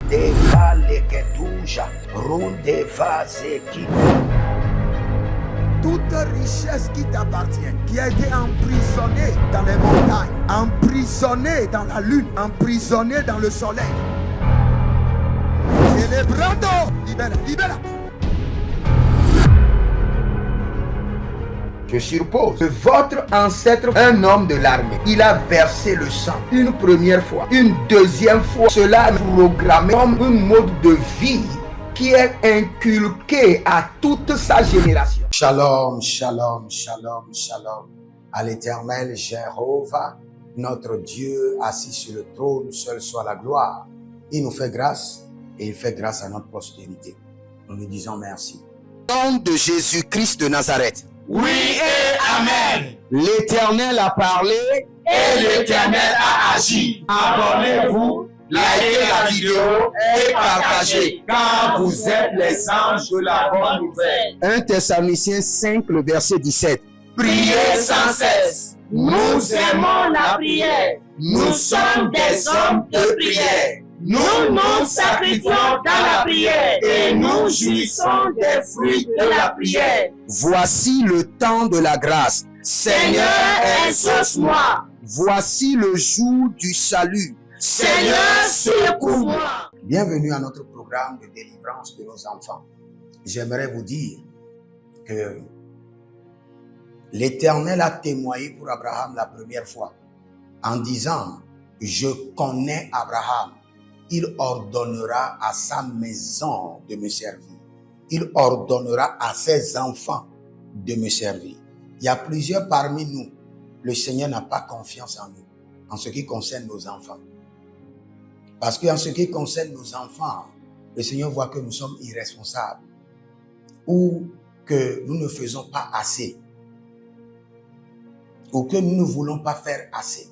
deva legeduja, rundeva zeki. Toute richesse qui t'appartient, qui a été emprisonnée dans les montagnes, emprisonnée dans la lune, emprisonnée dans le soleil. Célébrando, libera, libera. Je suppose que votre ancêtre, un homme de l'armée, il a versé le sang une première fois, une deuxième fois. Cela est programmé comme un mode de vie qui est inculqué à toute sa génération. Shalom, shalom, shalom, shalom. À l'Éternel Jéhovah, notre Dieu assis sur le trône, seul soit la gloire. Il nous fait grâce et il fait grâce à notre postérité. Nous lui disons merci. Au nom de Jésus-Christ de Nazareth. Oui et Amen. L'Éternel a parlé Et l'Éternel a agi. Abonnez-vous, likez la vidéo et partagez, car vous êtes les anges de la bonne nouvelle. 1 Thessaloniciens 5, le verset 17. Priez sans cesse. Nous aimons la prière. Nous sommes des hommes de prière. Nous nous sacrifions dans la prière et nous jouissons des fruits de la prière. Voici le temps de la grâce. Seigneur, exauce-moi. Voici le jour du salut. Seigneur, secours-moi. Bienvenue à notre programme de délivrance de nos enfants. J'aimerais vous dire que l'Éternel a témoigné pour Abraham la première fois en disant « Je connais Abraham. Il ordonnera à sa maison de me servir. Il ordonnera à ses enfants de me servir. » Il y a plusieurs parmi nous. Le Seigneur n'a pas confiance en nous, en ce qui concerne nos enfants. Parce qu'en ce qui concerne nos enfants, le Seigneur voit que nous sommes irresponsables ou que nous ne faisons pas assez ou que nous ne voulons pas faire assez.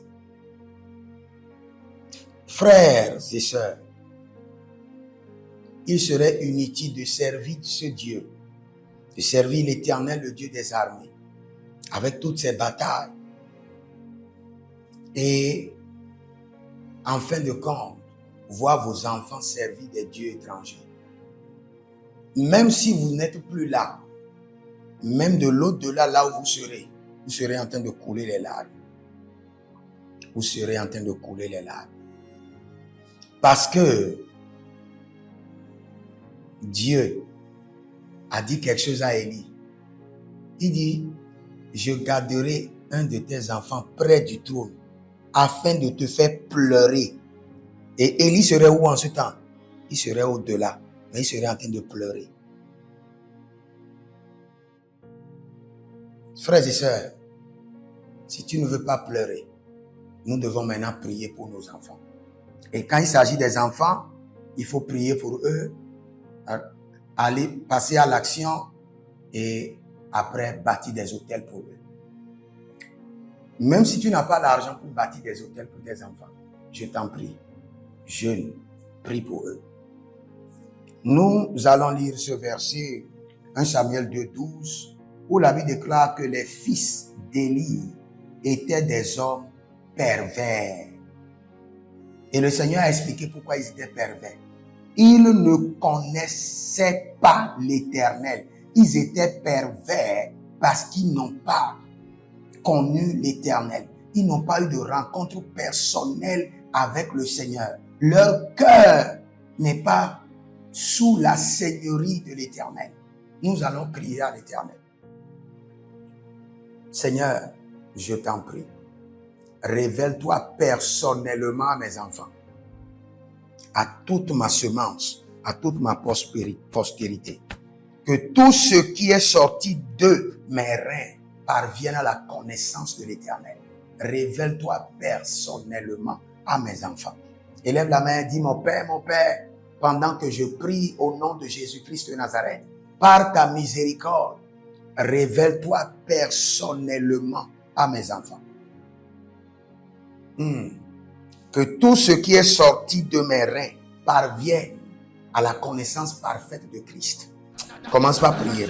Frères et sœurs, il serait inutile de servir ce Dieu, de servir l'Éternel, le Dieu des armées, avec toutes ces batailles. Et en fin de compte, voir vos enfants servir des dieux étrangers. Même si vous n'êtes plus là, même de l'au-delà, là où vous serez en train de couler les larmes. Vous serez en train de couler les larmes. Parce que Dieu a dit quelque chose à Élie. Il dit, je garderai un de tes enfants près du trône afin de te faire pleurer. Et Élie serait où en ce temps? Il serait au-delà, mais il serait en train de pleurer. Frères et sœurs, si tu ne veux pas pleurer, nous devons maintenant prier pour nos enfants. Et quand il s'agit des enfants, il faut prier pour eux, aller passer à l'action et après bâtir des hôtels pour eux. Même si tu n'as pas l'argent pour bâtir des hôtels pour tes enfants, je t'en prie, jeûne, prie pour eux. Nous allons lire ce verset, 1 Samuel 2,12, où la Bible déclare que les fils d'Élie étaient des hommes pervers. Et le Seigneur a expliqué pourquoi ils étaient pervers. Ils ne connaissaient pas l'Éternel. Ils étaient pervers parce qu'ils n'ont pas connu l'Éternel. Ils n'ont pas eu de rencontre personnelle avec le Seigneur. Leur cœur n'est pas sous la seigneurie de l'Éternel. Nous allons prier à l'Éternel. Seigneur, je t'en prie. Révèle-toi personnellement à mes enfants, à toute ma semence, à toute ma postérité. Que tout ce qui est sorti de mes reins parvienne à la connaissance de l'Éternel. Révèle-toi personnellement à mes enfants. Élève la main et dis, mon Père, pendant que je prie au nom de Jésus-Christ de Nazareth, par ta miséricorde, révèle-toi personnellement à mes enfants. Que tout ce qui est sorti de mes reins parvienne à la connaissance parfaite de Christ. Commence par prier.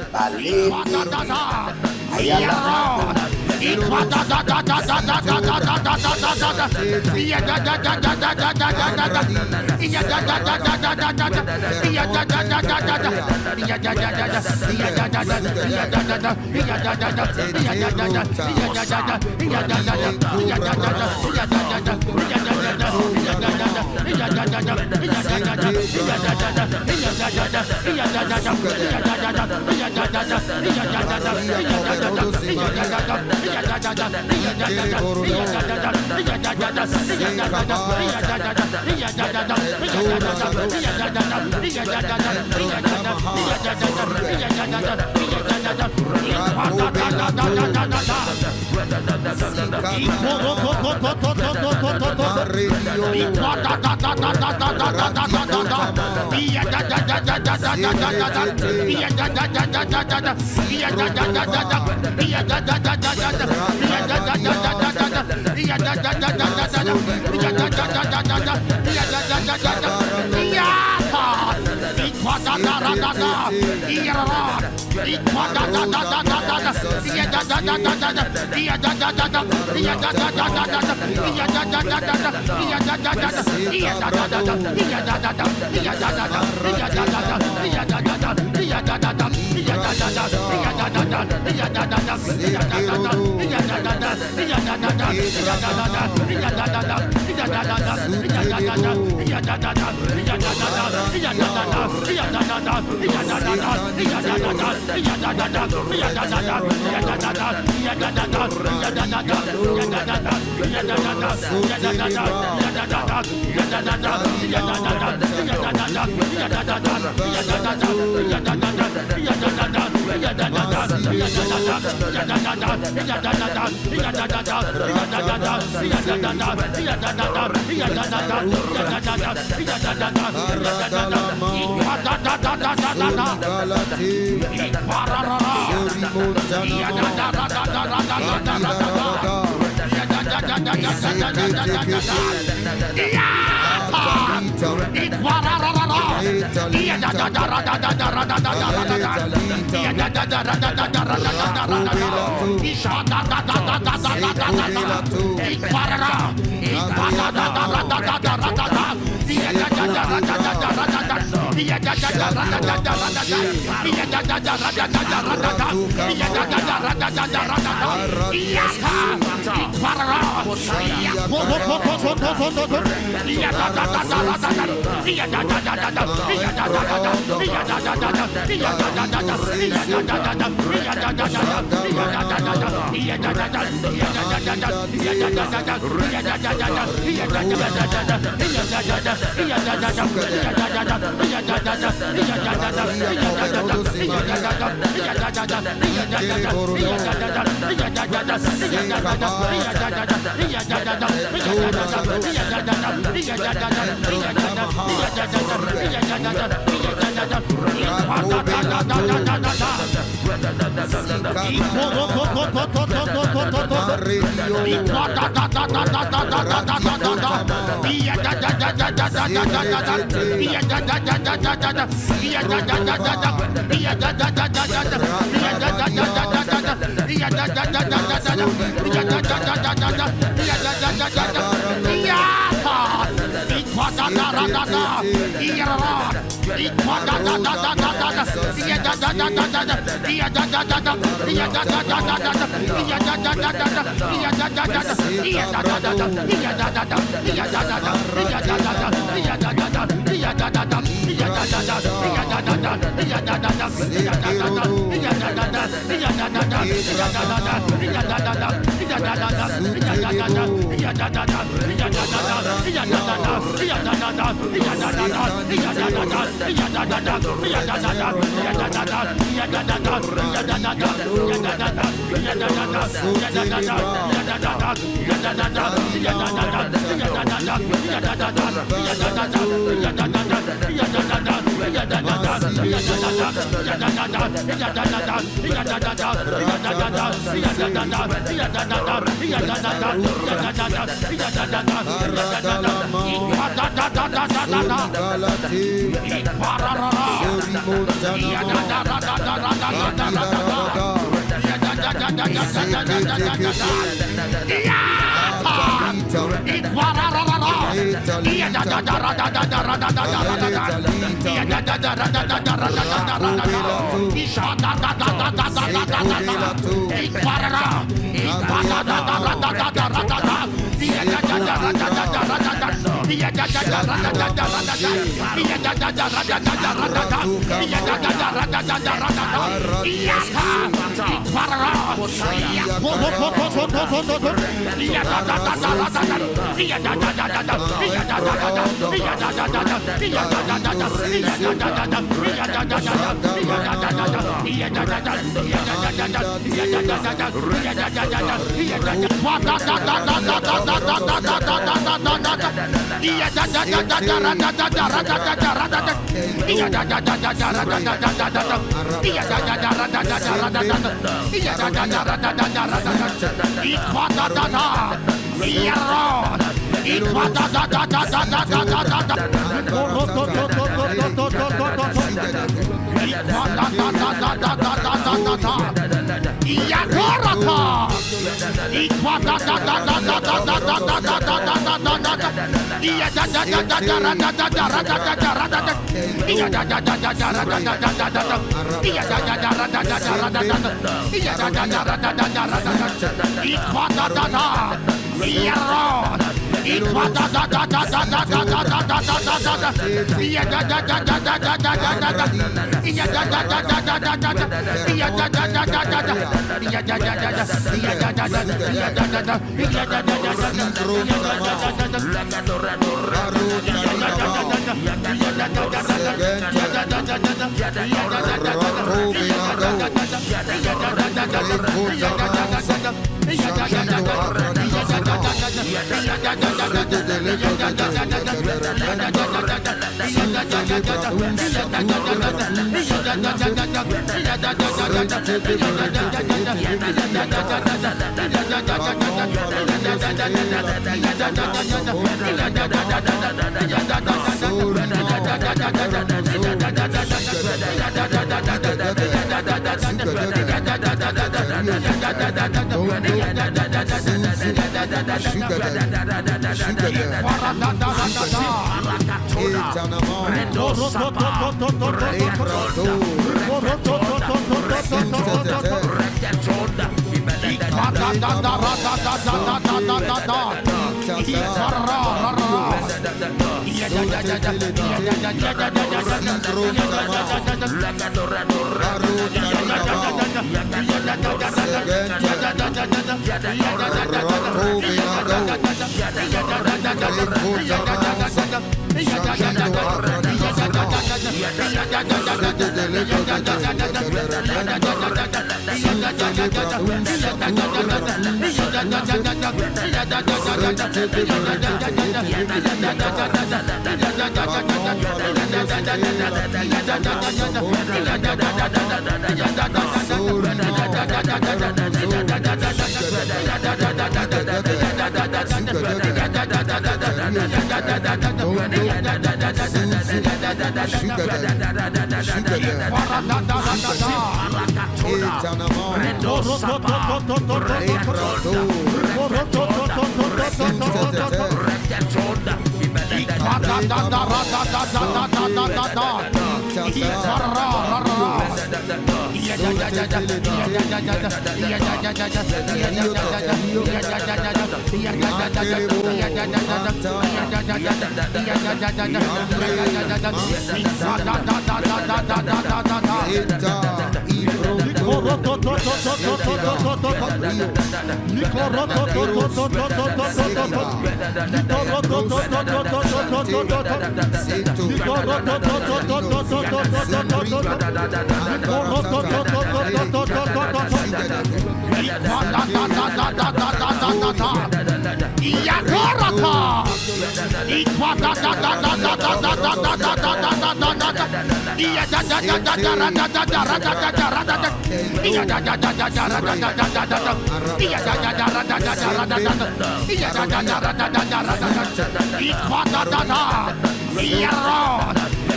Iya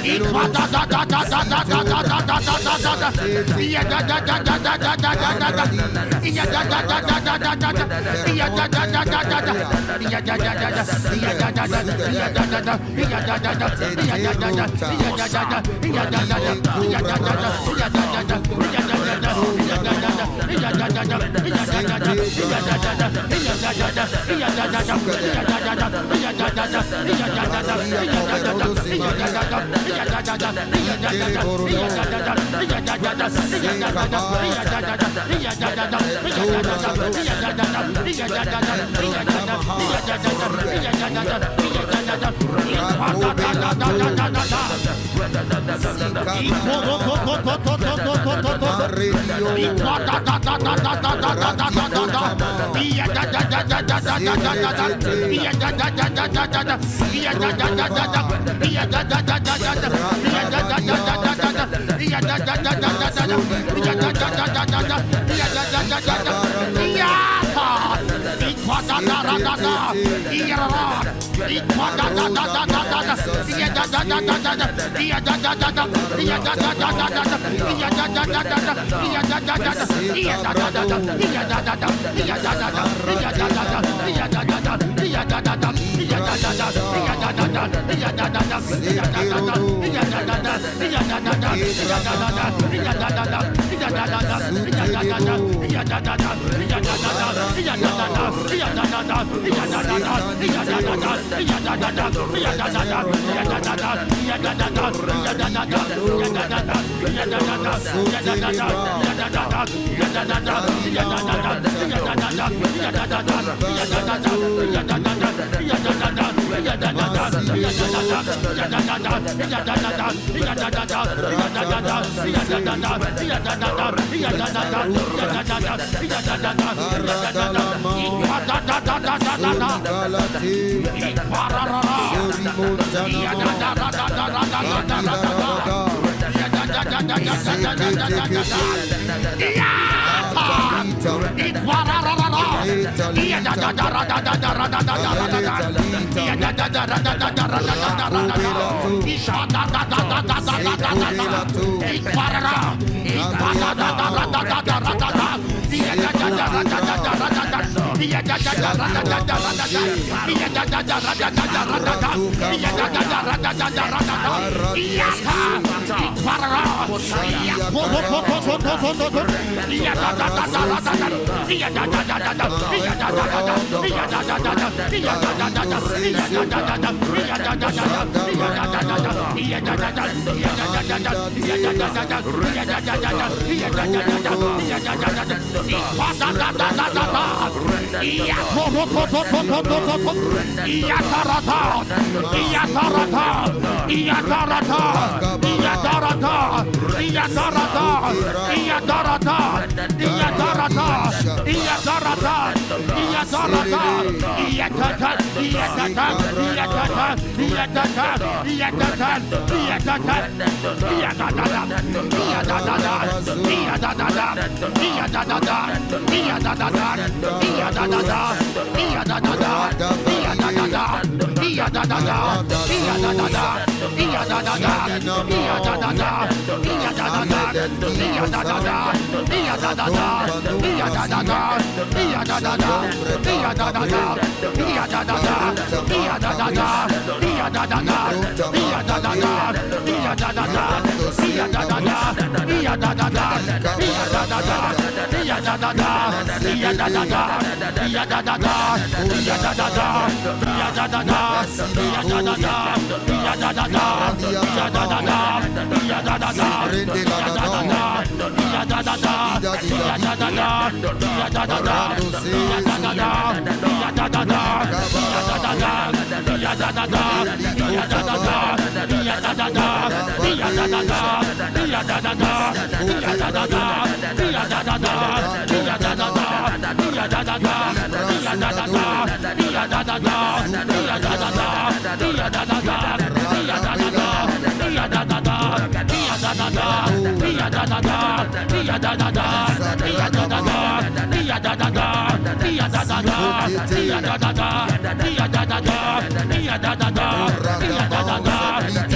Ika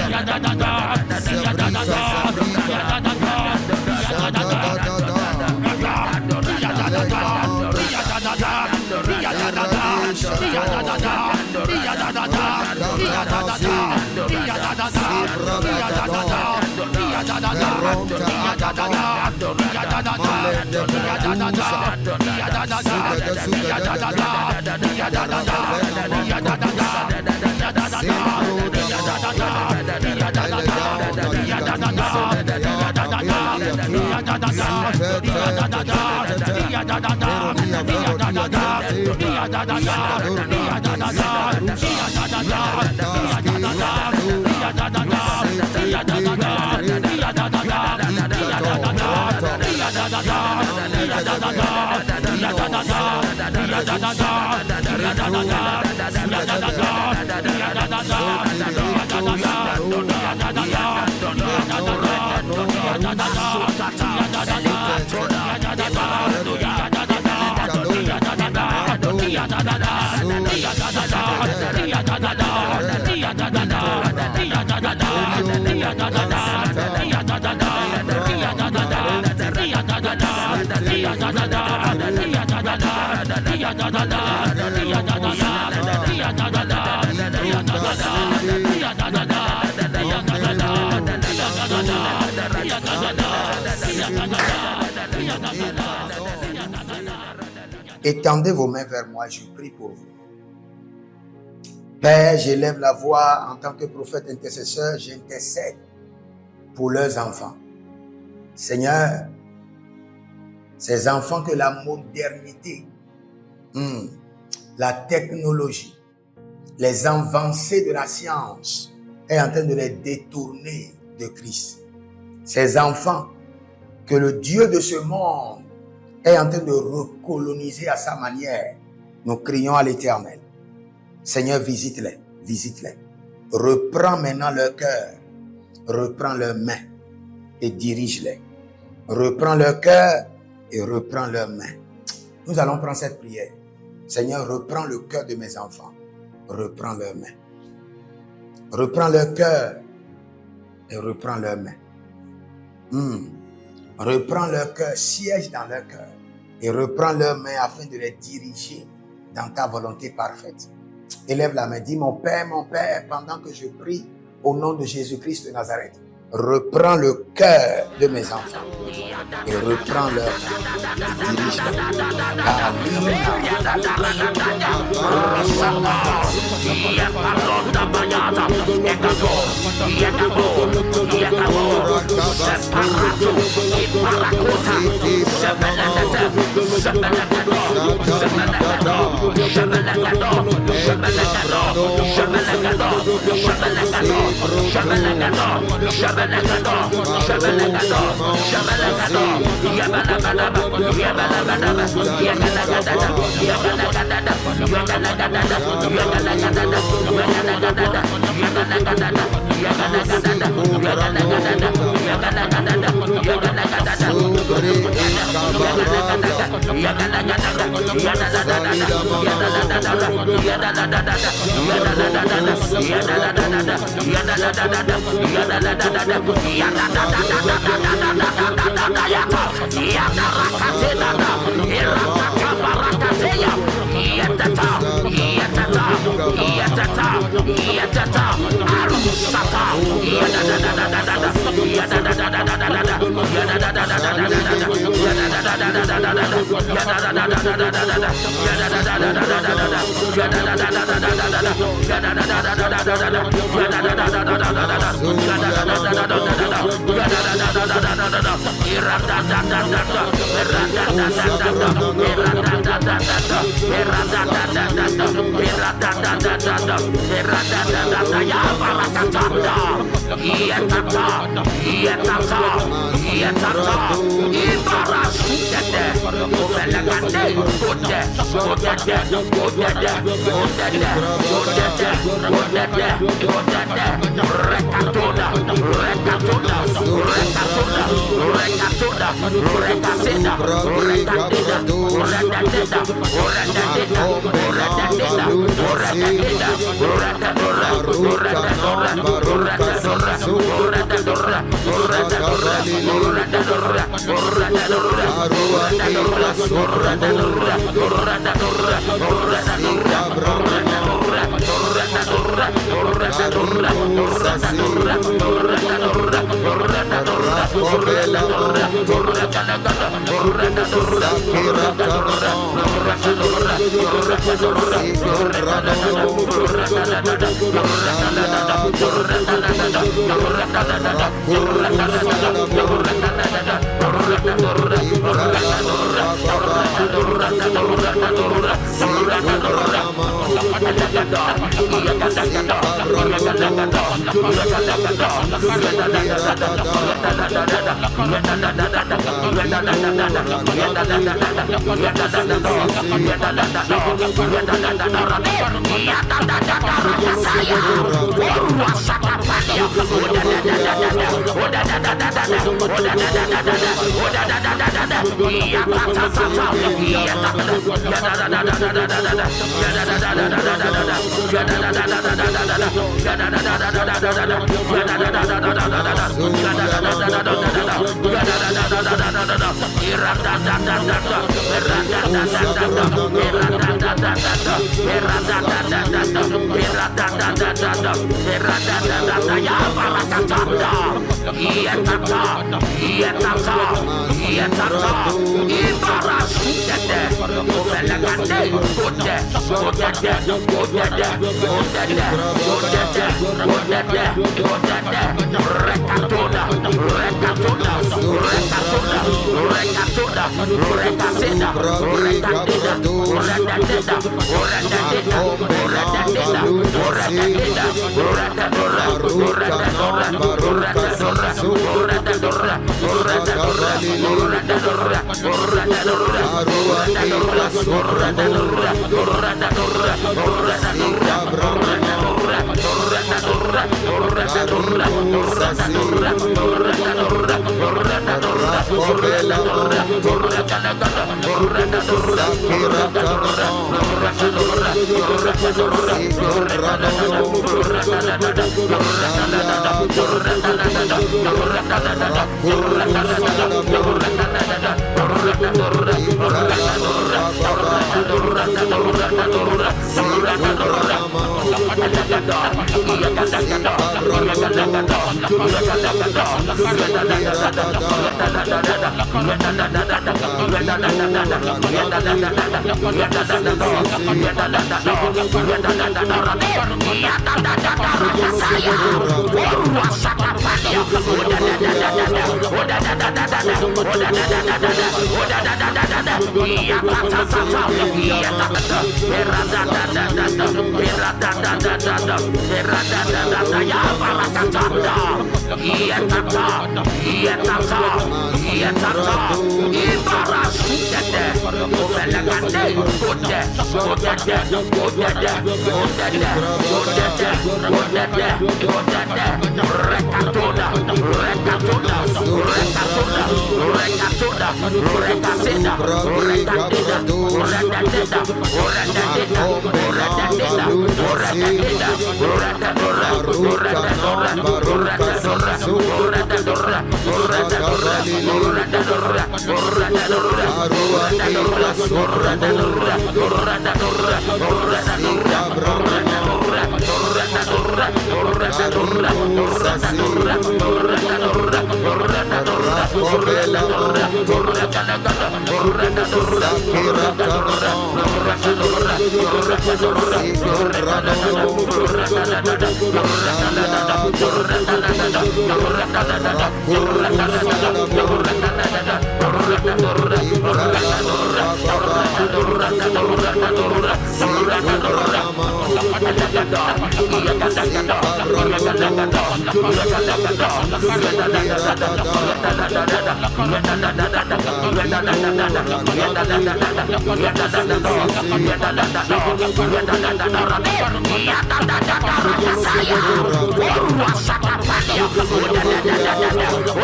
Iya Étendez vos mains vers moi, je prie pour vous. Père, j'élève la voix en tant que prophète intercesseur, j'intercède pour leurs enfants. Seigneur, ces enfants que la modernité, la technologie, les avancées de la science est en train de les détourner de Christ. Ces enfants que le Dieu de ce monde est en train de recoloniser à sa manière, nous crions à l'Éternel. Seigneur, visite-les, visite-les. Reprends maintenant leur cœur, reprends leurs mains et dirige-les. Reprends leur cœur et reprends leurs mains. Nous allons prendre cette prière. Seigneur, reprends le cœur de mes enfants. Reprends leurs mains. Reprends leur cœur et reprends leurs mains. Reprends leur cœur, siège dans leur cœur et reprends leurs mains afin de les diriger dans ta volonté parfaite. Élève la main, dis mon Père, pendant que je prie au nom de Jésus-Christ de Nazareth, reprends le cœur de mes enfants et reprends leur main et dirige-les.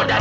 Oda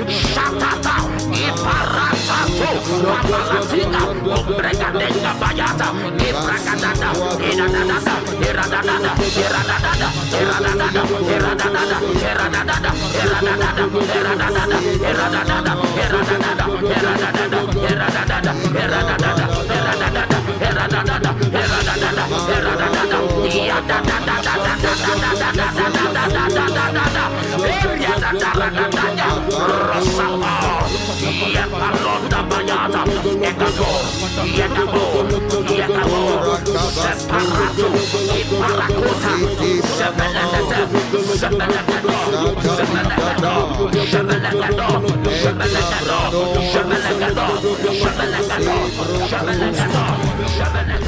Shatata, Iparatato, Rapalatina, Obregadenga Bayata, Ibragadada, Iradada, Iradada, Iradada, Iradada, Iradada, Iradada, Iradada, Iradada, Iradada, Iradada, Iradada,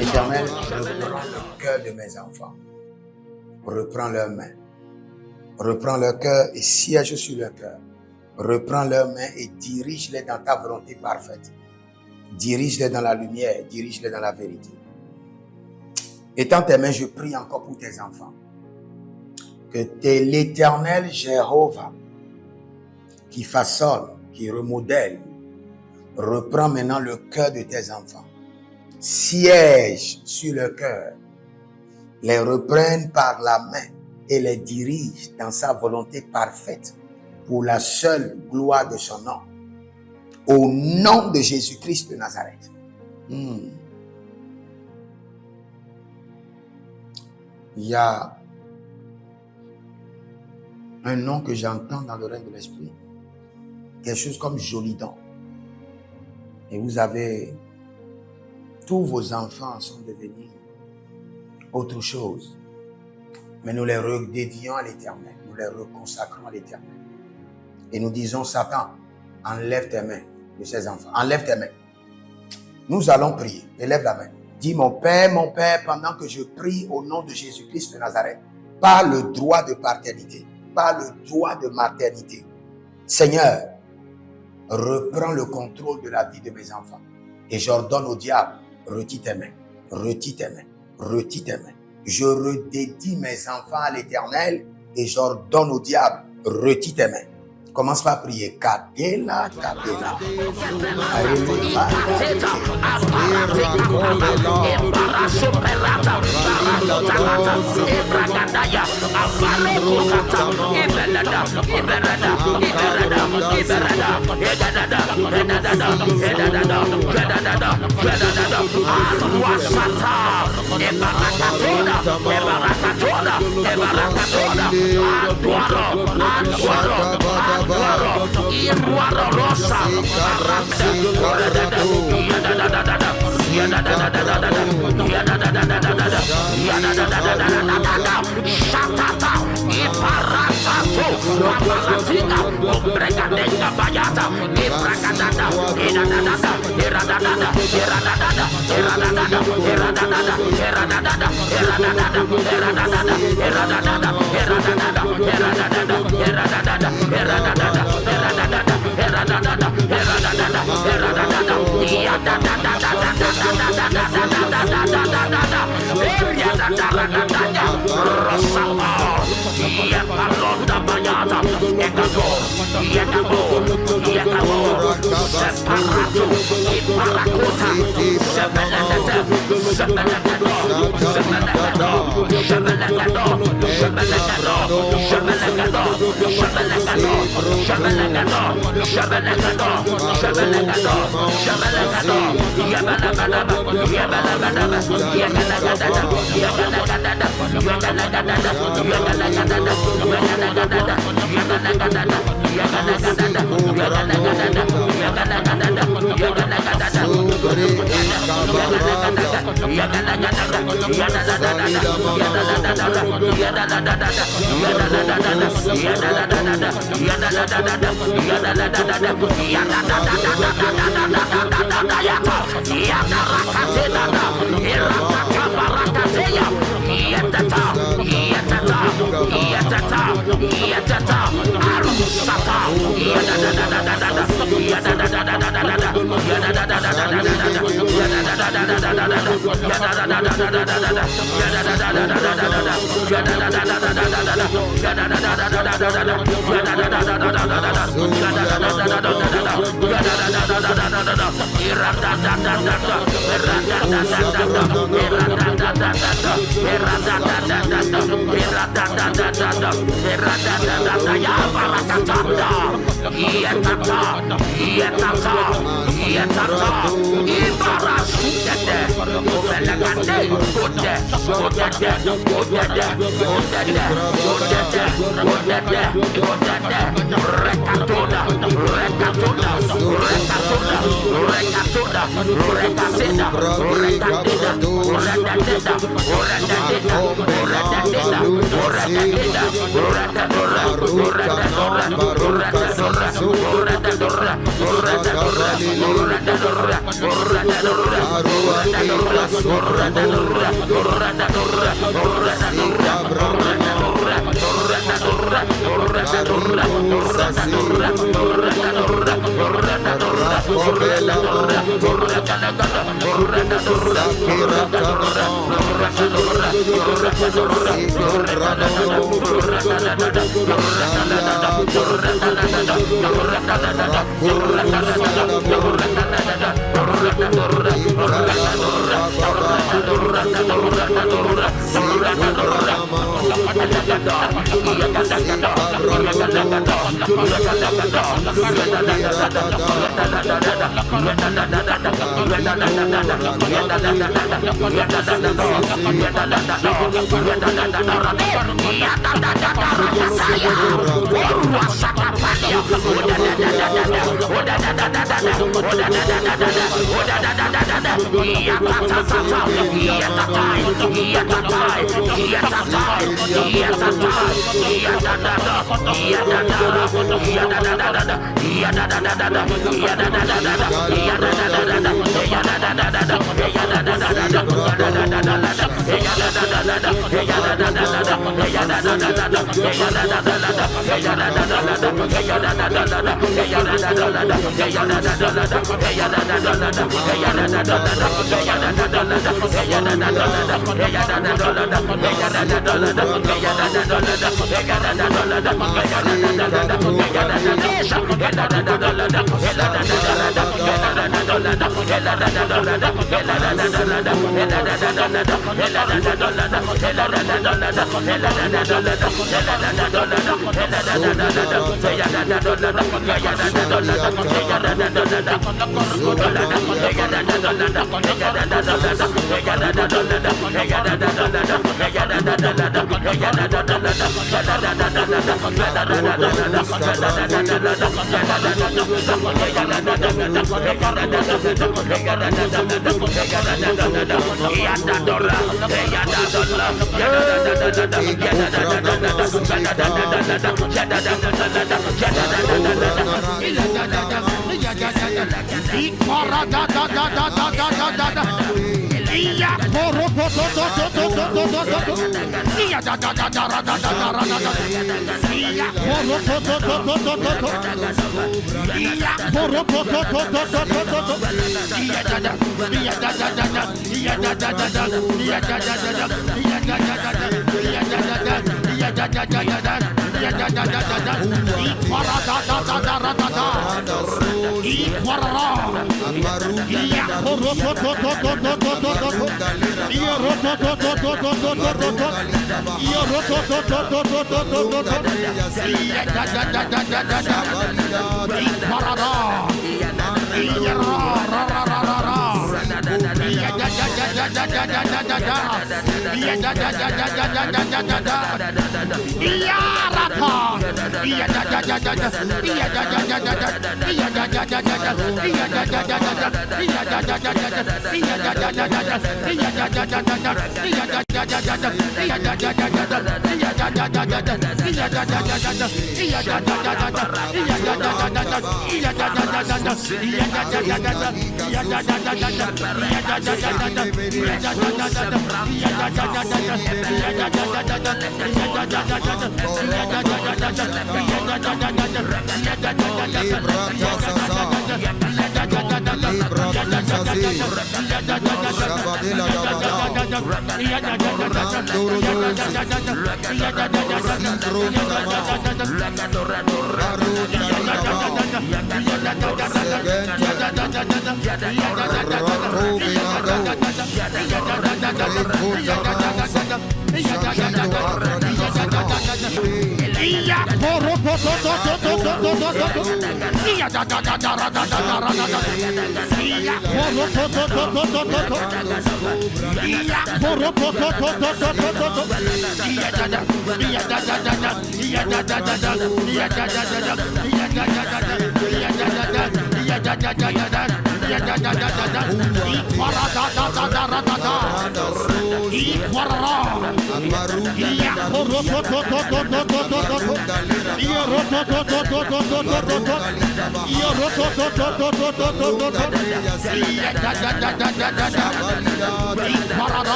Éternel, reprends le cœur de mes enfants. Reprends leurs mains. Reprends leur cœur et siège sur leur cœur. Reprends leurs mains et dirige-les dans ta volonté parfaite. Dirige-les dans la lumière, dirige-les dans la vérité. Étends tes mains, je prie encore pour tes enfants. Que t'es l'Éternel Jéhovah qui façonne, qui remodèle, reprends maintenant le cœur de tes enfants. Siège sur le cœur, les reprenne par la main et les dirige dans sa volonté parfaite pour la seule gloire de son nom. Au nom de Jésus-Christ de Nazareth. Il y a un nom que j'entends dans le règne de l'esprit. Quelque chose comme Jolidon. Et vous avez... Tous vos enfants sont devenus autre chose. Mais nous les redédions à l'Éternel. Nous les reconsacrons à l'Éternel. Et nous disons, Satan, enlève tes mains de ces enfants. Enlève tes mains. Nous allons prier. Élève la main. Dis, mon Père, pendant que je prie au nom de Jésus-Christ de Nazareth, par le droit de paternité, par le droit de maternité, Seigneur, reprends le contrôle de la vie de mes enfants. Et j'ordonne au diable, retire tes mains, retire tes mains, retire tes mains. Je redédie mes enfants à l'Éternel et j'ordonne au diable, retire tes mains. Commence par prier. Kadela, Kadela.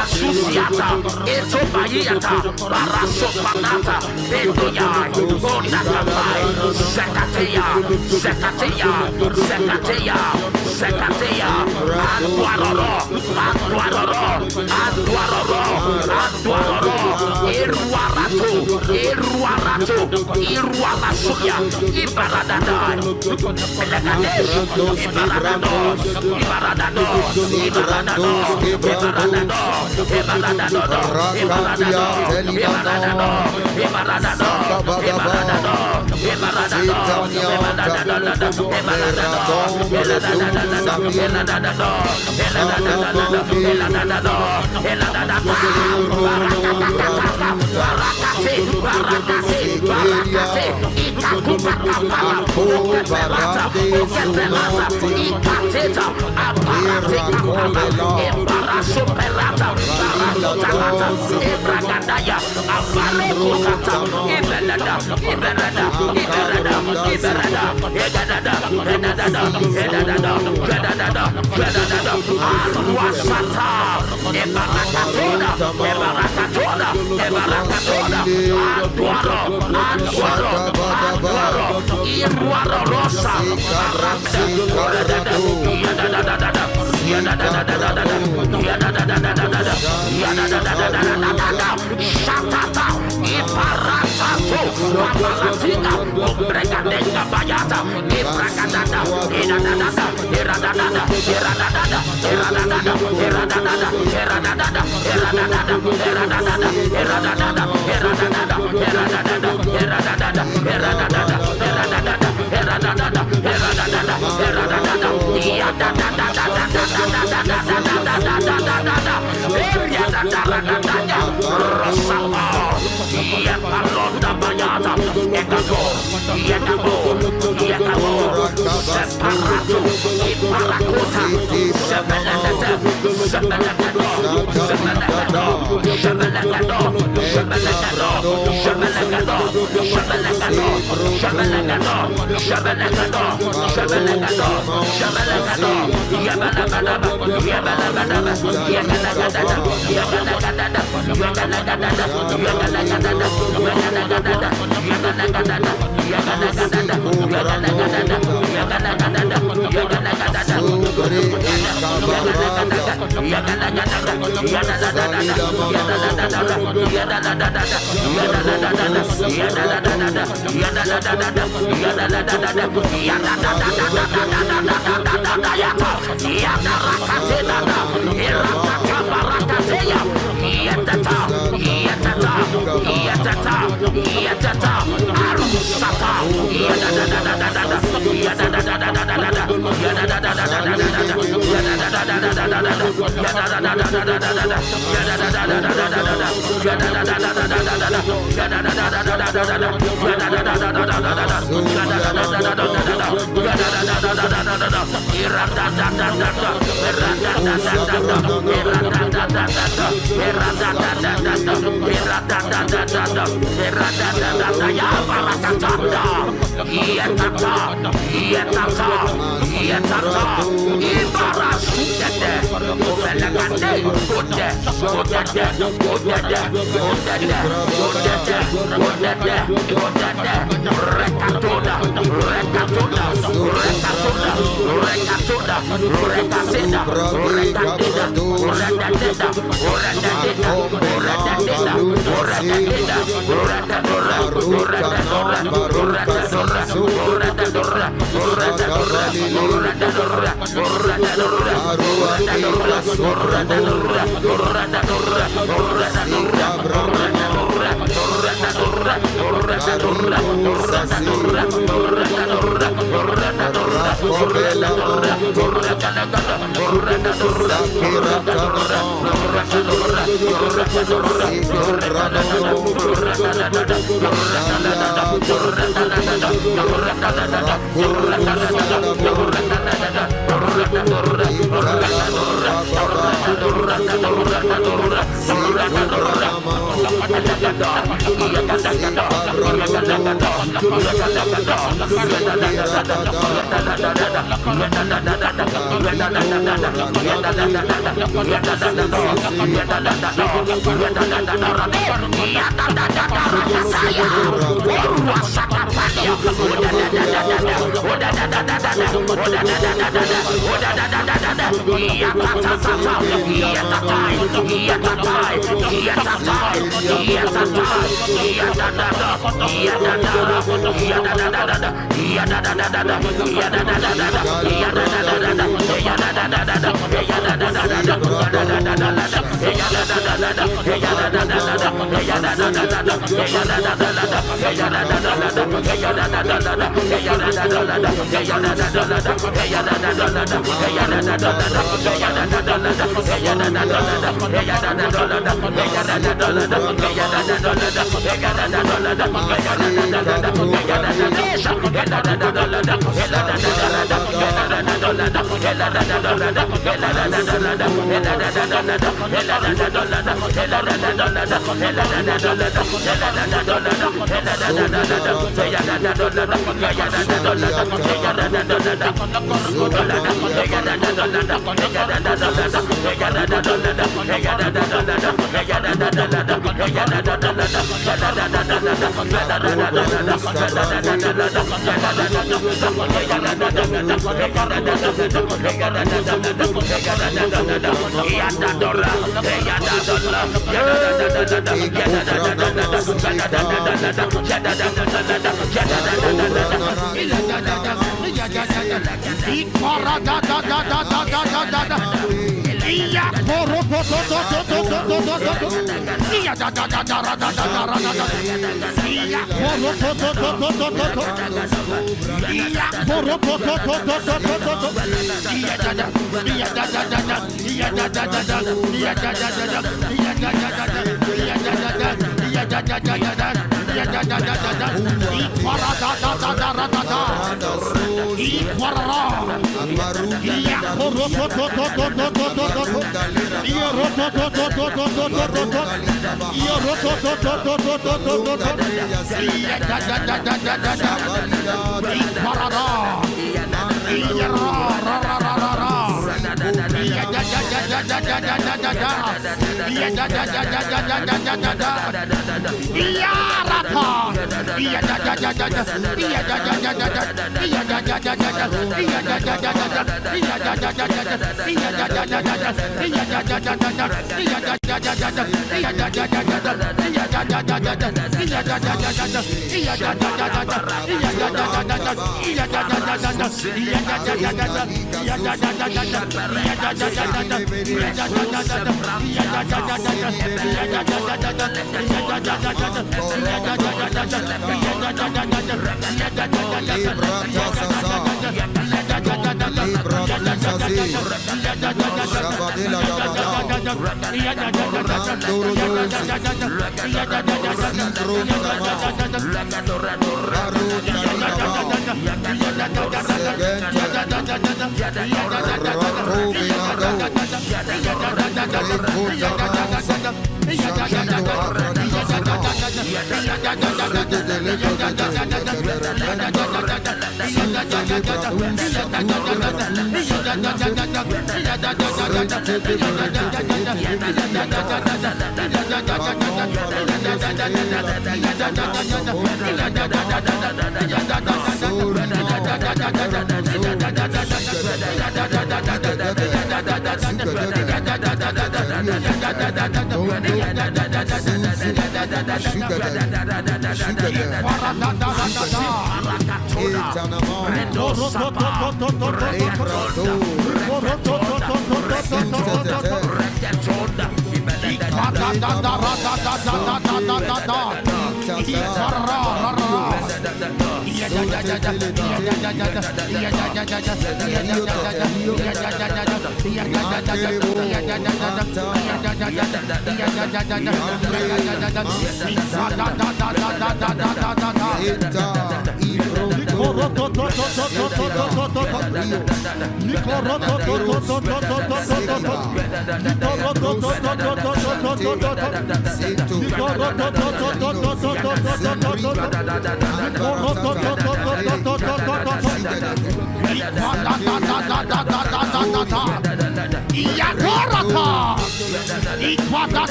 Asusiata, Etobayata, Barasopanata, Bedoyai, Odakabai, Zekateya, Zekateya, Zekateya, Zekateya, Aduaroro, Aduaroro, Aduaroro, Aduaroro, Iruarato, Iruarato, Iruarasuya, Ibaradada, Elagadesh, Ibaradado, Ibaradado, Ibaradado, Superata, Baratotalata, Ebragadaya, Abalekotata, Iberada, Iberada, Iberada, Iberada, Edada, Edada, Edada, Edada, Edada, Alwasata, Ebarakatoda, Ebarakatoda, Ebarakatoda, Anduaro, Anduaro, Anduaro, Iruaro Rosa, Shatata, Iparatato, Apalatina, Bregadenga Bayata, Ibragadada, Iradada, Iradada, Iradada, Iradada, Iradada, Iradada, Iradada, Iradada, Iradada, Iradada, Iradada, Iradada,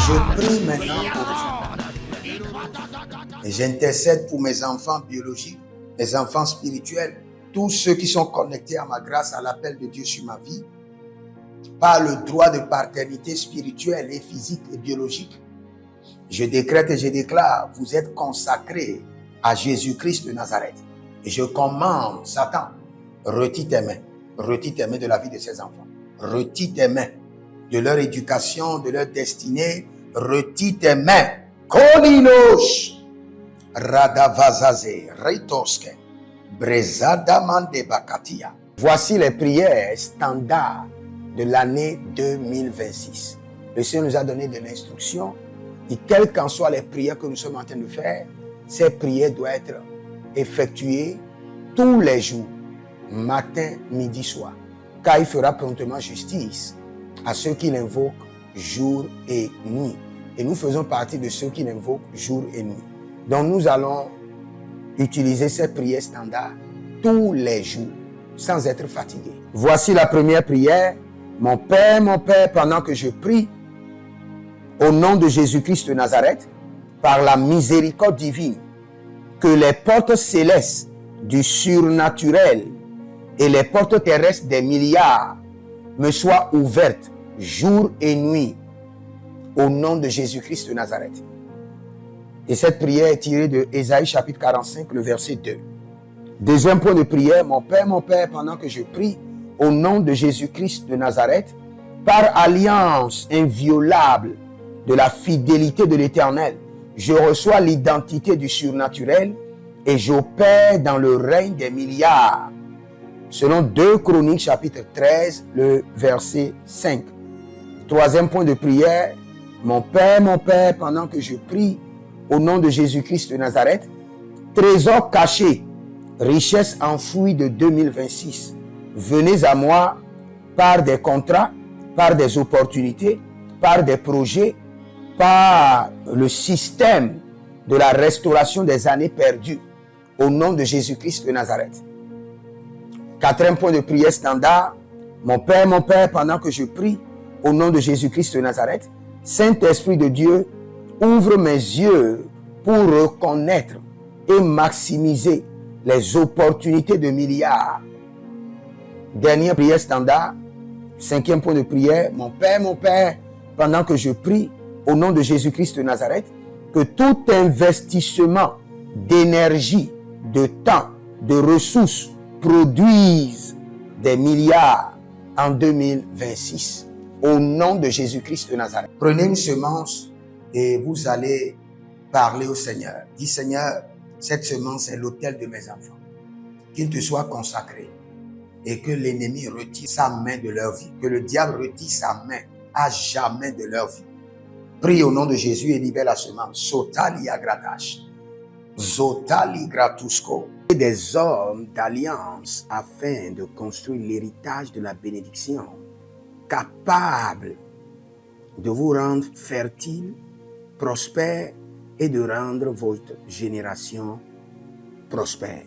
Je prie maintenant pour vous. Et j'intercède pour mes enfants biologiques, mes enfants spirituels, tous ceux qui sont connectés à ma grâce, à l'appel de Dieu sur ma vie, par le droit de paternité spirituelle et physique et biologique. Je décrète et je déclare, vous êtes consacrés à Jésus-Christ de Nazareth. Et je commande, Satan, retire tes mains de la vie de ces enfants. Retire tes mains de leur éducation, de leur destinée. Retire tes mains. Kolinos, Radavazaze, Reitoske, Brezadamande Bakatia. Voici les prières standards de l'année 2026. Le Seigneur nous a donné de l'instruction. Et quelles qu'en soient les prières que nous sommes en train de faire, ces prières doivent être effectuées tous les jours, matin, midi, soir. Car il fera promptement justice à ceux qui l'invoquent jour et nuit. Et nous faisons partie de ceux qui l'invoquent jour et nuit. Donc nous allons utiliser ces prières standards tous les jours, sans être fatigués. Voici la première prière. Mon Père, pendant que je prie, au nom de Jésus-Christ de Nazareth, par la miséricorde divine, que les portes célestes du surnaturel et les portes terrestres des milliards me soient ouvertes jour et nuit, au nom de Jésus-Christ de Nazareth. Et cette prière est tirée de Ésaïe chapitre 45, le verset 2. Deuxième point de prière, mon Père, pendant que je prie, au nom de Jésus-Christ de Nazareth, par alliance inviolable de la fidélité de l'Éternel, je reçois l'identité du surnaturel et j'opère dans le règne des milliards. Selon 2 Chroniques chapitre 13, le verset 5. Troisième point de prière, mon Père, pendant que je prie, au nom de Jésus-Christ de Nazareth, trésor caché, richesse enfouie de 2026, venez à moi par des contrats, par des opportunités, par des projets, par le système de la restauration des années perdues, au nom de Jésus-Christ de Nazareth. Quatrième point de prière standard, mon Père, pendant que je prie, au nom de Jésus-Christ de Nazareth, Saint-Esprit de Dieu, ouvre mes yeux pour reconnaître et maximiser les opportunités de milliards. Dernière prière standard, cinquième point de prière, mon Père, pendant que je prie, au nom de Jésus-Christ de Nazareth, que tout investissement d'énergie, de temps, de ressources produise des milliards en 2026. Au nom de Jésus-Christ de Nazareth. Prenez une semence et vous allez parler au Seigneur. Dis Seigneur, cette semence est l'autel de mes enfants. Qu'il te soit consacré et que l'ennemi retire sa main de leur vie. Que le diable retire sa main à jamais de leur vie. Prie au nom de Jésus et libère la semence. Sotali agratash. Zotali gratusko. Des hommes d'alliance afin de construire l'héritage de la bénédiction, capables de vous rendre fertile, prospère et de rendre votre génération prospère.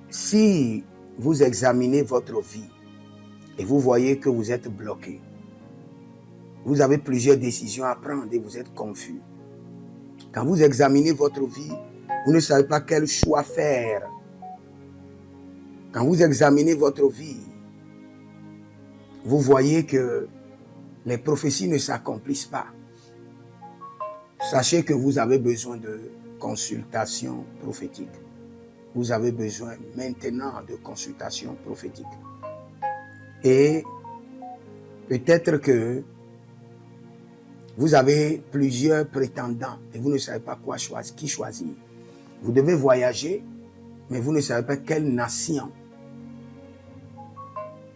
Si vous examinez votre vie et vous voyez que vous êtes bloqué, vous avez plusieurs décisions à prendre et vous êtes confus. Quand vous examinez votre vie, vous ne savez pas quel choix faire. Quand vous examinez votre vie, vous voyez que les prophéties ne s'accomplissent pas. Sachez que vous avez besoin de consultation prophétique. Vous avez besoin maintenant de consultation prophétique. Et peut-être que vous avez plusieurs prétendants et vous ne savez pas qui choisir. Vous devez voyager, mais vous ne savez pas quelle nation.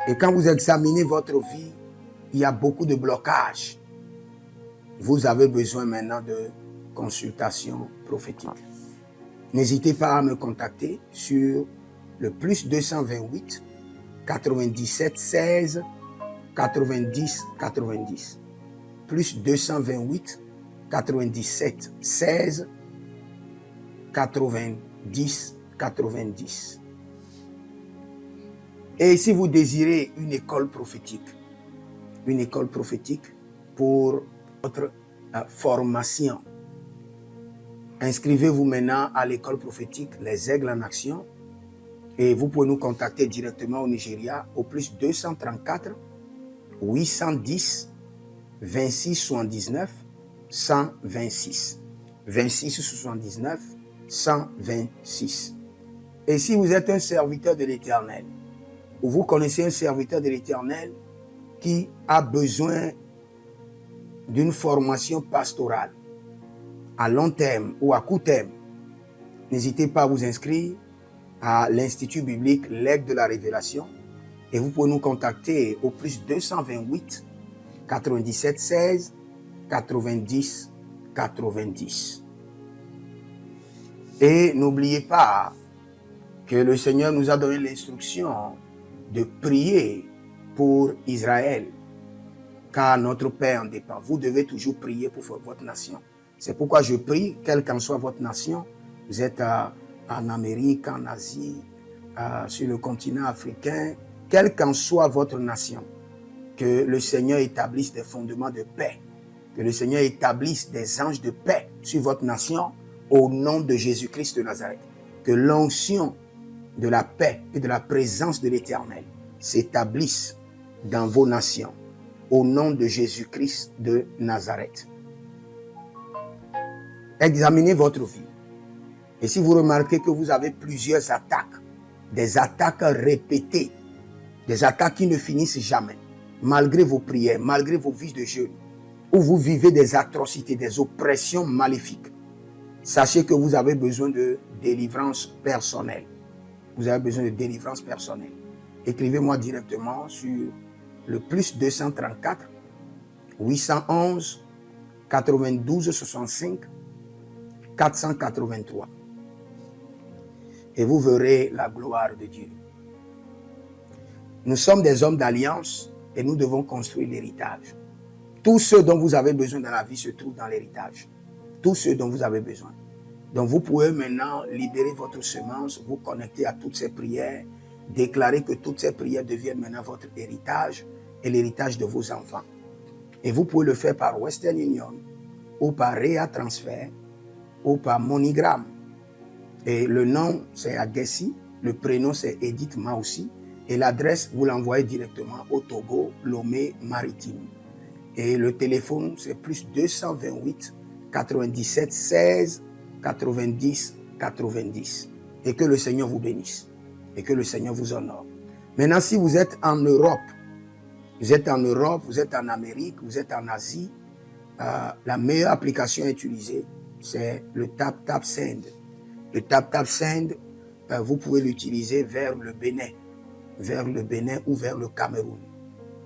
Et quand vous examinez votre vie, il y a beaucoup de blocages. Vous avez besoin maintenant de consultation prophétique. N'hésitez pas à me contacter sur le plus 228 97 16 90 90. Plus 228 97 16 90 90. Et si vous désirez une école prophétique pour votre formation, inscrivez-vous maintenant à l'école prophétique Les Aigles en Action et vous pouvez nous contacter directement au Nigeria au plus 234 810 26 79 126. 26 79 126. Et si vous êtes un serviteur de l'Éternel, ou vous connaissez un serviteur de l'Éternel qui a besoin d'une formation pastorale à long terme ou à court terme, n'hésitez pas à vous inscrire à l'Institut biblique L'Aigle de la Révélation et vous pouvez nous contacter au plus 228 97 16 90 90. Et n'oubliez pas que le Seigneur nous a donné l'instruction de prier pour Israël, car notre paix en dépend. Vous devez toujours prier pour votre nation. C'est pourquoi je prie, quelle qu'en soit votre nation, vous êtes en Amérique, en Asie, sur le continent africain, quelle qu'en soit votre nation, que le Seigneur établisse des fondements de paix, que le Seigneur établisse des anges de paix sur votre nation au nom de Jésus-Christ de Nazareth. Que l'onction de la paix et de la présence de l'Éternel s'établisse dans vos nations au nom de Jésus-Christ de Nazareth. Examinez votre vie. Et si vous remarquez que vous avez plusieurs attaques, des attaques répétées, des attaques qui ne finissent jamais, malgré vos prières, malgré vos vies de jeûne, où vous vivez des atrocités, des oppressions maléfiques, sachez que vous avez besoin de délivrance personnelle. Vous avez besoin de délivrance personnelle. Écrivez-moi directement sur le plus 234 811 92 65 483. Et vous verrez la gloire de Dieu. Nous sommes des hommes d'alliance et nous devons construire l'héritage. Tout ce dont vous avez besoin dans la vie se trouve dans l'héritage. Tout ce dont vous avez besoin. Donc vous pouvez maintenant libérer votre semence, vous connecter à toutes ces prières, déclarer que toutes ces prières deviennent maintenant votre héritage et l'héritage de vos enfants. Et vous pouvez le faire par Western Union ou par Rea Transfer ou par MoneyGram. Et le nom c'est Agessi, le prénom c'est Edith Maussi et l'adresse vous l'envoyez directement au Togo, Lomé Maritime. Et le téléphone c'est plus 228 97 16 90 90. Et que le Seigneur vous bénisse. Et que le Seigneur vous honore. Maintenant, si vous êtes en Europe, vous êtes en Amérique, vous êtes en Asie, la meilleure application à utiliser, c'est le TapTapSend. Le TapTapSend, vous pouvez l'utiliser vers le Bénin ou vers le Cameroun.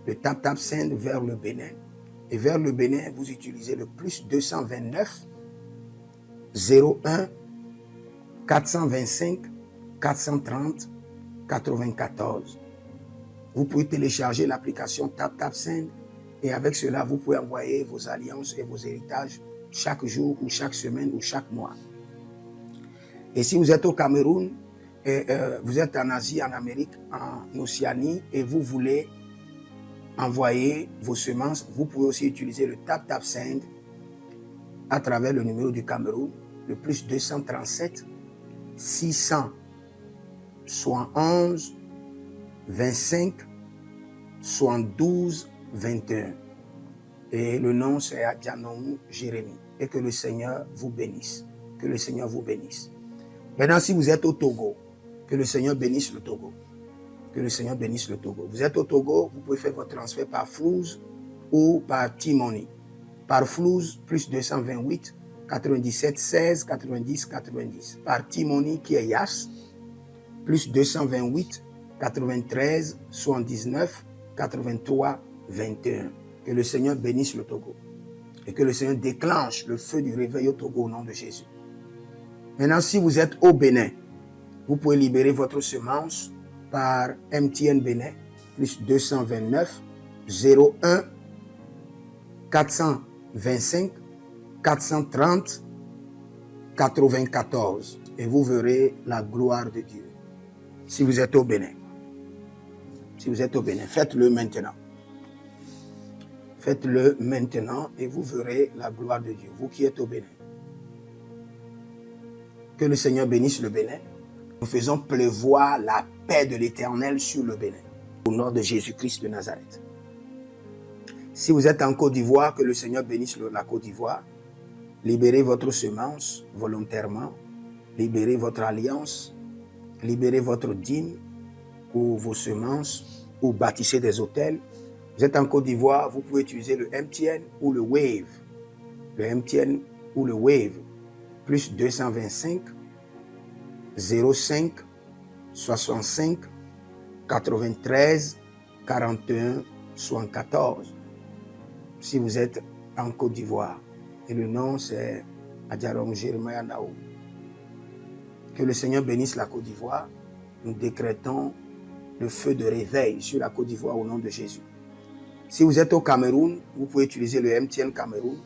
Le TapTapSend vers le Bénin. Et vers le Bénin, vous utilisez le plus 229 01 425 430 94. Vous pouvez télécharger l'application TapTapSend et avec cela, vous pouvez envoyer vos alliances et vos héritages chaque jour ou chaque semaine ou chaque mois. Et si vous êtes au Cameroun, vous êtes en Asie, en Amérique, en Océanie et vous voulez envoyer vos semences, vous pouvez aussi utiliser le TapTapSend à travers le numéro du Cameroun, le plus 237 671 25 72 21. Et le nom c'est Adjanou Jérémie. Et que le Seigneur vous bénisse. Que le Seigneur vous bénisse. Maintenant, si vous êtes au Togo, que le Seigneur bénisse le Togo. Que le Seigneur bénisse le Togo. Vous êtes au Togo, vous pouvez faire votre transfert par Flouz ou par T-Money. Par Flouz, plus 228 97 16 90 90. Par T-Money qui est Yas, plus 228 93 79 83 21. Que le Seigneur bénisse le Togo et que le Seigneur déclenche le feu du réveil au Togo au nom de Jésus. Maintenant, si vous êtes au Bénin, vous pouvez libérer votre semence par MTN Bénin, plus 229 01 425 430 94. Et vous verrez la gloire de Dieu. Si vous êtes au Bénin. Si vous êtes au Bénin, faites-le maintenant. Faites-le maintenant et vous verrez la gloire de Dieu. Vous qui êtes au Bénin. Que le Seigneur bénisse le Bénin. Nous faisons pleuvoir la paix de l'Éternel sur le Bénin. Au nom de Jésus-Christ de Nazareth. Si vous êtes en Côte d'Ivoire, que le Seigneur bénisse la Côte d'Ivoire. Libérez votre semence volontairement. Libérez votre alliance. Libérez votre dîme ou vos semences ou bâtissez des hôtels. Vous êtes en Côte d'Ivoire, vous pouvez utiliser le MTN ou le Wave. Le MTN ou le Wave. Plus 225 05 65 93 41 74. Si vous êtes en Côte d'Ivoire. Et le nom c'est Adjarom Jeremiah Naou. Que le Seigneur bénisse la Côte d'Ivoire. Nous décrétons le feu de réveil sur la Côte d'Ivoire au nom de Jésus. Si vous êtes au Cameroun, vous pouvez utiliser le MTN Cameroun,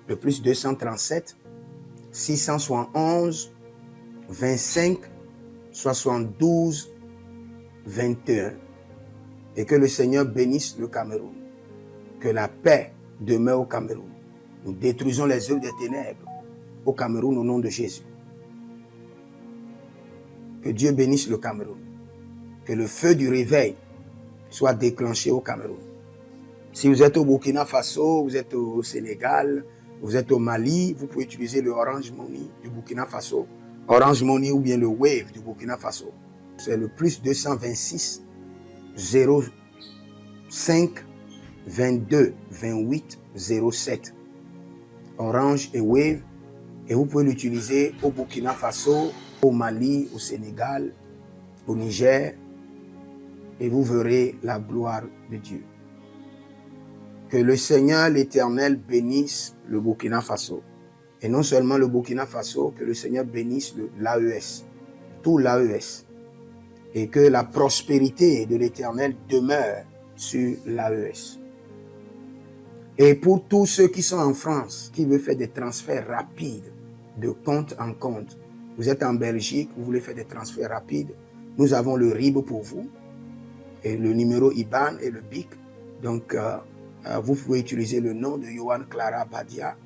le plus 237 671 25 72 21. Et que le Seigneur bénisse le Cameroun. Que la paix demeure au Cameroun. Nous détruisons les œuvres des ténèbres au Cameroun au nom de Jésus. Que Dieu bénisse le Cameroun. Que le feu du réveil soit déclenché au Cameroun. Si vous êtes au Burkina Faso, vous êtes au Sénégal, vous êtes au Mali, vous pouvez utiliser le Orange Money du Burkina Faso. Orange Money ou bien le Wave du Burkina Faso. C'est le plus 226 05 22 28 07. Orange et Wave. Et vous pouvez l'utiliser au Burkina Faso, au Mali, au Sénégal, au Niger. Et vous verrez la gloire de Dieu. Que le Seigneur l'Éternel bénisse le Burkina Faso. Et non seulement le Burkina Faso, que le Seigneur bénisse l'AES, tout l'AES. Et que la prospérité de l'Éternel demeure sur l'AES. Et pour tous ceux qui sont en France, qui veulent faire des transferts rapides de compte en compte, vous êtes en Belgique, vous voulez faire des transferts rapides, nous avons le RIB pour vous, et le numéro IBAN et le BIC. Donc, vous pouvez utiliser le nom de Yohan Clara Badia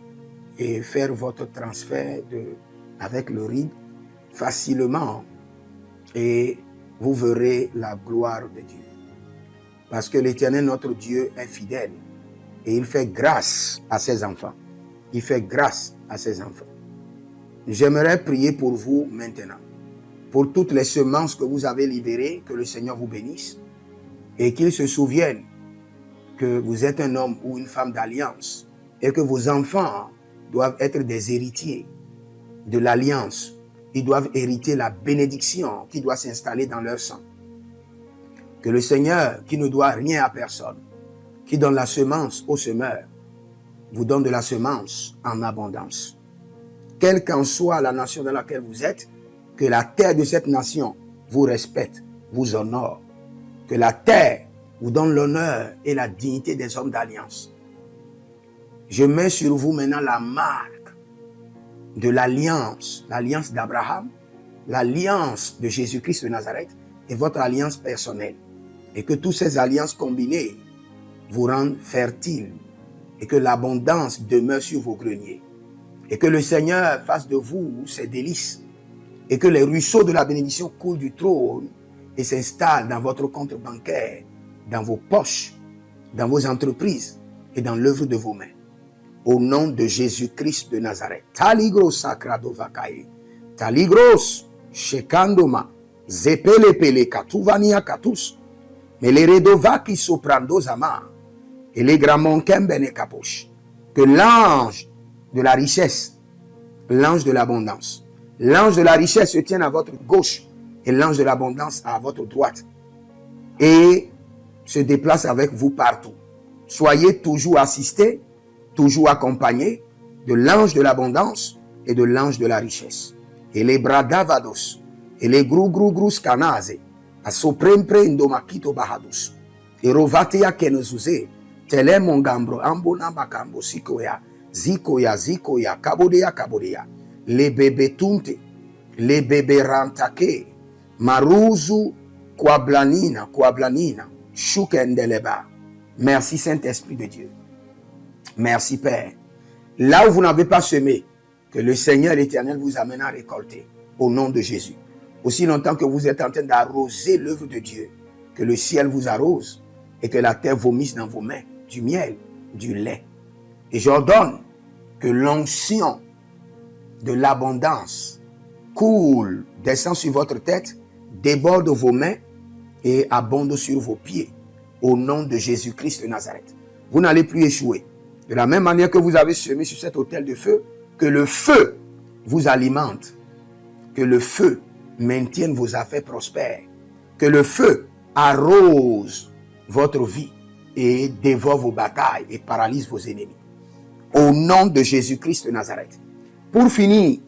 et faire votre transfert avec le RIB facilement. Et vous verrez la gloire de Dieu. Parce que l'Éternel, notre Dieu, est fidèle. Et il fait grâce à ses enfants. Il fait grâce à ses enfants. J'aimerais prier pour vous maintenant. Pour toutes les semences que vous avez libérées, que le Seigneur vous bénisse. Et qu'il se souvienne que vous êtes un homme ou une femme d'alliance. Et que vos enfants doivent être des héritiers de l'alliance. Ils doivent hériter la bénédiction qui doit s'installer dans leur sang. Que le Seigneur, qui ne doit rien à personne, qui donne la semence au semeur, vous donne de la semence en abondance. Quelle qu'en soit la nation dans laquelle vous êtes, que la terre de cette nation vous respecte, vous honore. Que la terre vous donne l'honneur et la dignité des hommes d'alliance. Je mets sur vous maintenant la marque de l'alliance d'Abraham, l'alliance de Jésus-Christ de Nazareth et votre alliance personnelle. Et que toutes ces alliances combinées vous rendent fertiles et que l'abondance demeure sur vos greniers. Et que le Seigneur fasse de vous ses délices et que les ruisseaux de la bénédiction coulent du trône et s'installent dans votre compte bancaire, dans vos poches, dans vos entreprises et dans l'œuvre de vos mains. Au nom de Jésus-Christ de Nazareth. Taligros sacrado vakae. Taligros shekandoma. Zepelepele katuvania katus. Meleredovaki soprando zama. Et les gramons kembene kaposh. Que l'ange de la richesse, l'ange de l'abondance, l'ange de la richesse se tienne à votre gauche et l'ange de l'abondance à votre droite et se déplace avec vous partout. Soyez toujours assistés, toujours accompagnés de l'ange de l'abondance et de l'ange de la richesse. Et les bradavados, et les grou scanase, a soprempre indomakito bahadus, et rovatea kenezuze, tele mongambro ambona makambo sikoya, zikoya, kabodea, les bébés tunte, les bébés rantake, maruzu, kwablanina, shukendeleba. Merci Saint-Esprit de Dieu. Merci Père. Là où vous n'avez pas semé, que le Seigneur l'Éternel vous amène à récolter au nom de Jésus. Aussi longtemps que vous êtes en train d'arroser l'œuvre de Dieu, que le ciel vous arrose et que la terre vomisse dans vos mains du miel, du lait. Et j'ordonne que l'onction de l'abondance coule, descend sur votre tête, déborde vos mains et abonde sur vos pieds au nom de Jésus-Christ de Nazareth. Vous n'allez plus échouer. De la même manière que vous avez semé sur cet autel de feu, que le feu vous alimente, que le feu maintienne vos affaires prospères, que le feu arrose votre vie et dévore vos batailles et paralyse vos ennemis. Au nom de Jésus-Christ de Nazareth. Pour finir,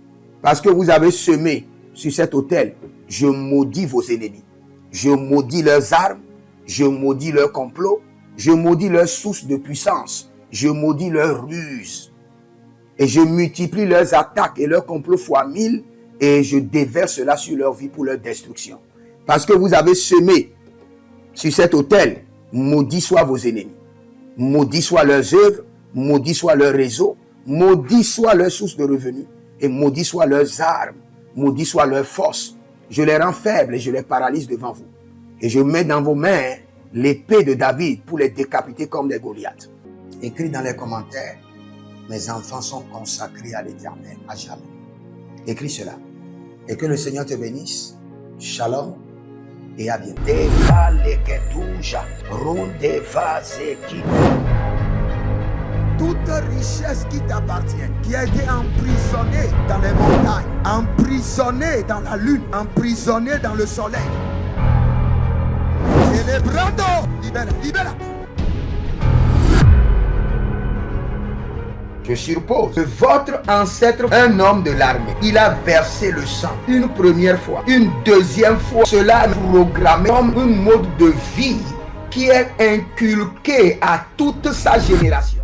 parce que vous avez semé sur cet autel, je maudis vos ennemis. Je maudis leurs armes, je maudis leurs complots, je maudis leurs sources de puissance, je maudis leurs ruses. Et je multiplie leurs attaques et leurs complots fois 1000 et je déverse cela sur leur vie pour leur destruction. Parce que vous avez semé sur cet autel, maudit soient vos ennemis. Maudit soient leurs œuvres, maudit soit leur réseau, maudit soit leur source de revenus et maudit soient leurs armes, maudit soit leur force. Je les rends faibles et je les paralyse devant vous. Et je mets dans vos mains l'épée de David pour les décapiter comme des Goliaths. Écris dans les commentaires, mes enfants sont consacrés à l'Éternel à jamais. Écris cela. Et que le Seigneur te bénisse. Shalom et à bientôt. Toute richesse qui t'appartient, qui a été emprisonnée dans les montagnes, emprisonnée dans la lune, emprisonnée dans le soleil. Célébrando, libera. Je suppose que votre ancêtre, un homme de l'armée, il a versé le sang une première fois, une deuxième fois. Cela est programmé comme un mode de vie qui est inculqué à toute sa génération.